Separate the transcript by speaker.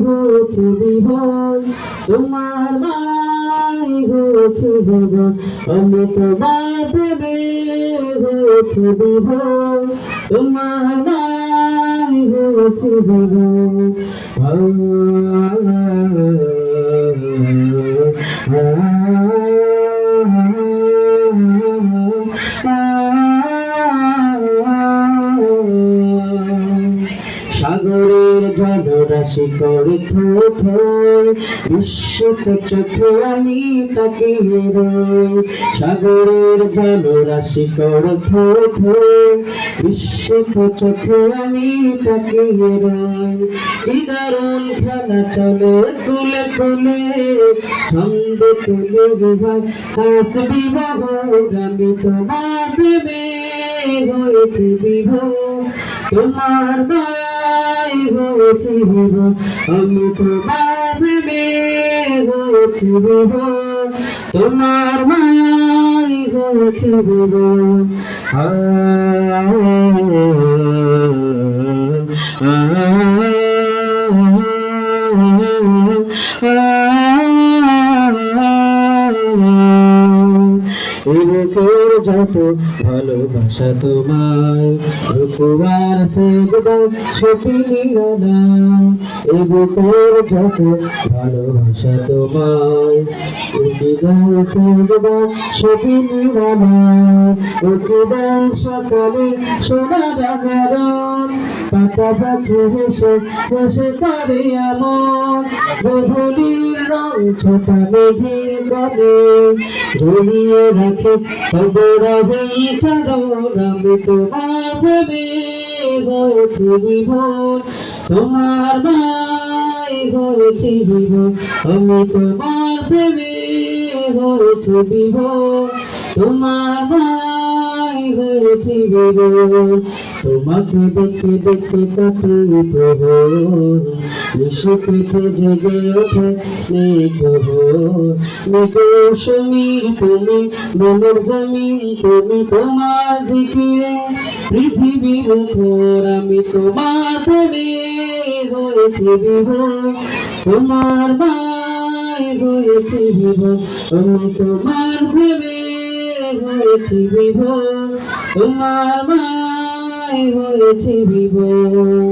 Speaker 1: হয়েছে বিভোর, তোমার মাই হয়েছে বিভোর, আমি তোমার প্রেমে হয়েছে বিভোর, তোমার মাই হয়েছে বিভোর। সাগরের জলরাশি করে থই থই, বিস্মিত চোখে আমি তাকিয়ে রই। সাগরের জলরাশি করে থই থই, বিস্মিত চোখে আমি তাকিয়ে রই। কি দারুণ খেলা চলে কুলে কুলে, ছন্দ তুলে হয় হাসবি বাবুর, আমি তোমার প্রেমে হয়েছি বিভোর, তোমার মাই হয়েছি বিভোর, আমি তোমার প্রেমে হয়েছি বিভোর, তোমার মাই হয়েছি বিভোর। বুকের যত ভালোবাসা তোমায়, রুকুবার সেজদা সপিনি গানা। এই বুকের যত ভালোবাসা তোমায়, রুকুবার সেজদা সপিনি গানা। রুকুবার সকালে সোনা জাগরণ, পাতা পাখি হেসে হেসে করে আমার। গধূলির রং ছোটা মেঘের করে, ঝুলিয়ে রাখে খবরাবি চাদর, আমি তোমার প্রেমে হয়েছি বিভোর, তোমার মাই হয়েছি বিভোর, আমি তোমার প্রেমে হয়েছি বিভোর, তোমার মাই হয়েছি বিভোর। তোমাকে দেখতে দেখতে কাটে প্রহর, নিশুকেতে জেগে ওঠে স্নিগ্ধ ভোর। মেঘসমীর তুমি, মনের জমিন তুমি, তোমার জিকিরে পৃথিবী মুখর, আমি তোমার প্রেমে হয়েছি বিভোর, তোমার মাই হয়েছি বিভোর, আমি তোমার প্রেমে হয়েছি বিভোর, তোমার মাই হয়েছি বিভোর।